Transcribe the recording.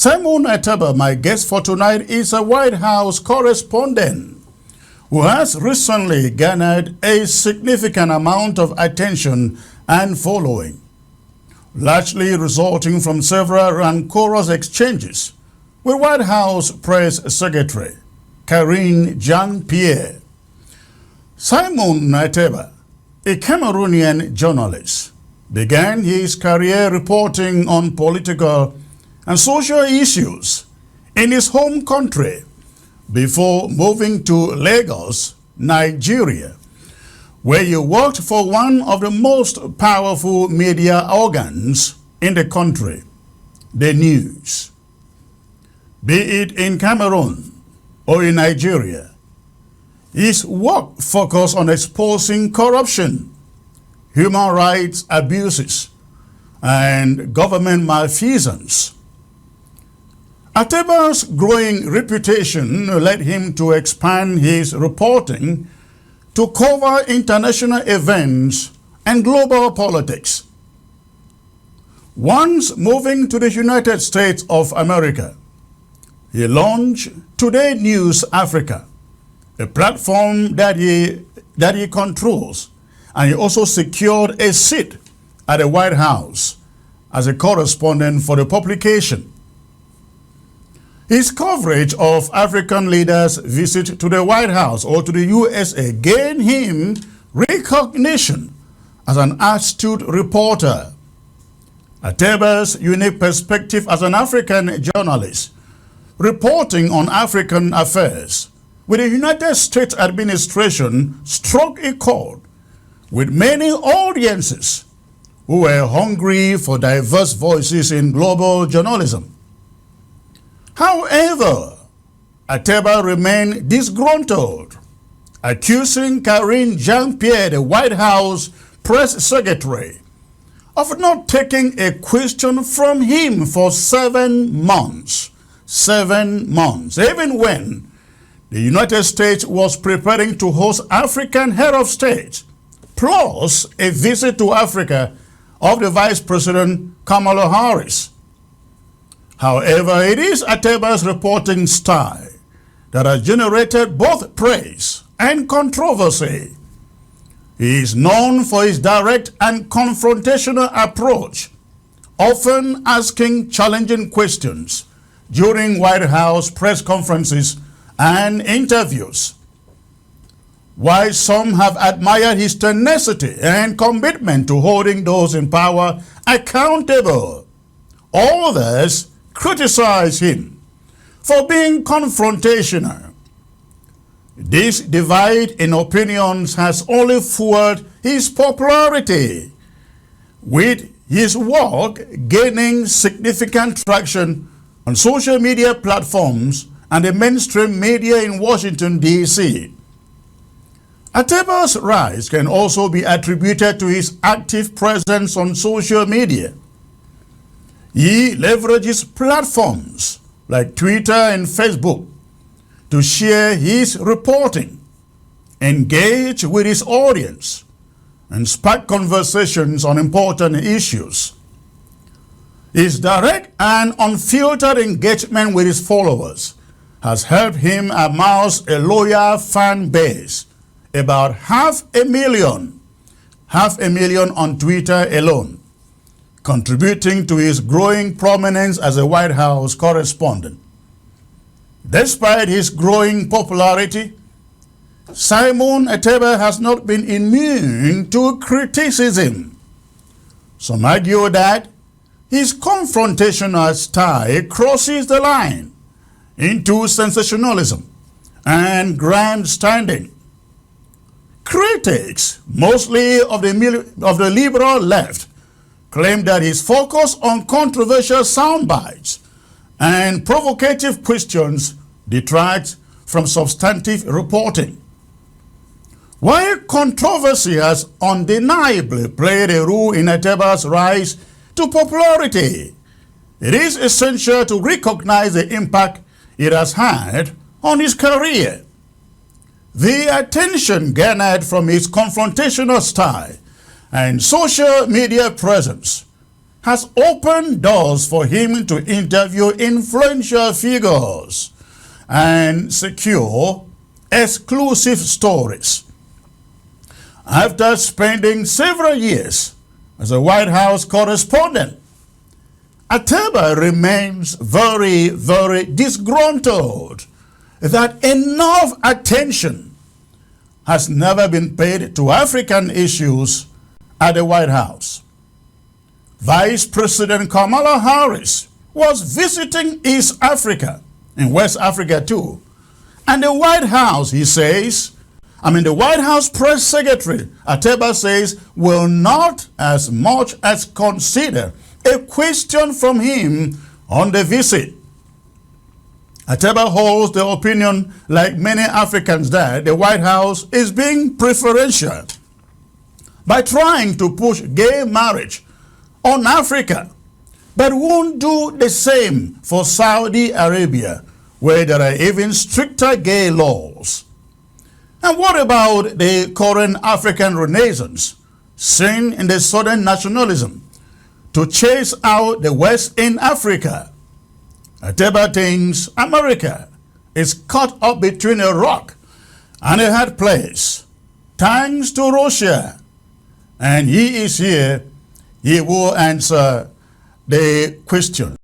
Simon Ateba, my guest for tonight, is a White House correspondent who has recently garnered a significant amount of attention and following, largely resulting from several rancorous exchanges with White House Press Secretary Karine Jean-Pierre. Simon Ateba, a Cameroonian journalist, began his career reporting on political and social issues in his home country before moving to Lagos, Nigeria, where he worked for one of the most powerful media organs in the country, the news. Be it in Cameroon or in Nigeria, his work focused on exposing corruption, human rights abuses, and government malfeasance. Ateba's growing reputation led him to expand his reporting to cover international events and global politics. Once moving to the United States of America, he launched Today News Africa, a platform that he controls, and he also secured a seat at the White House as a correspondent for the publication. His coverage of African leaders' visit to the White House or to the USA gained him recognition as an astute reporter. Ateba's unique perspective as an African journalist, reporting on African affairs with the United States administration, struck a chord with many audiences who were hungry for diverse voices in global journalism. However, Ateba remained disgruntled, accusing Karine Jean-Pierre, the White House Press Secretary, of not taking a question from him for 7 months. 7 months, even when the United States was preparing to host African head of state, plus a visit to Africa of the Vice President Kamala Harris. However, it is Ateba's reporting style that has generated both praise and controversy. He is known for his direct and confrontational approach, often asking challenging questions during White House press conferences and interviews. While some have admired his tenacity and commitment to holding those in power accountable, others criticize him for being confrontational. This divide in opinions has only fueled his popularity, with his work gaining significant traction on social media platforms and the mainstream media in Washington, D.C. Ateba's rise can also be attributed to his active presence on social media. He leverages platforms like Twitter and Facebook to share his reporting, engage with his audience, and spark conversations on important issues. His direct and unfiltered engagement with his followers has helped him amass a loyal fan base, about 500,000 on Twitter alone, contributing to his growing prominence as a White House correspondent. Despite his growing popularity, Simon Ateba has not been immune to criticism. Some argue that his confrontational style crosses the line into sensationalism and grandstanding. Critics, mostly of the liberal left, claim that his focus on controversial soundbites and provocative questions detracts from substantive reporting. While controversy has undeniably played a role in Ateba's rise to popularity, it is essential to recognize the impact it has had on his career. The attention garnered from his confrontational style and social media presence has opened doors for him to interview influential figures and secure exclusive stories. After spending several years as a White House correspondent, Ateba remains very, very disgruntled that enough attention has never been paid to African issues at the White House. Vice President Kamala Harris was visiting East Africa, in West Africa too, and the White House, the White House press secretary, Ateba says, will not as much as consider a question from him on the visit. Ateba holds the opinion, like many Africans, that the White House is being preferential by trying to push gay marriage on Africa, but won't do the same for Saudi Arabia, where there are even stricter gay laws. And what about the current African Renaissance, seen in the Southern nationalism to chase out the West in Africa? Ateba thinks America is caught up between a rock and a hard place, thanks to Russia. And he is here. He will answer the question.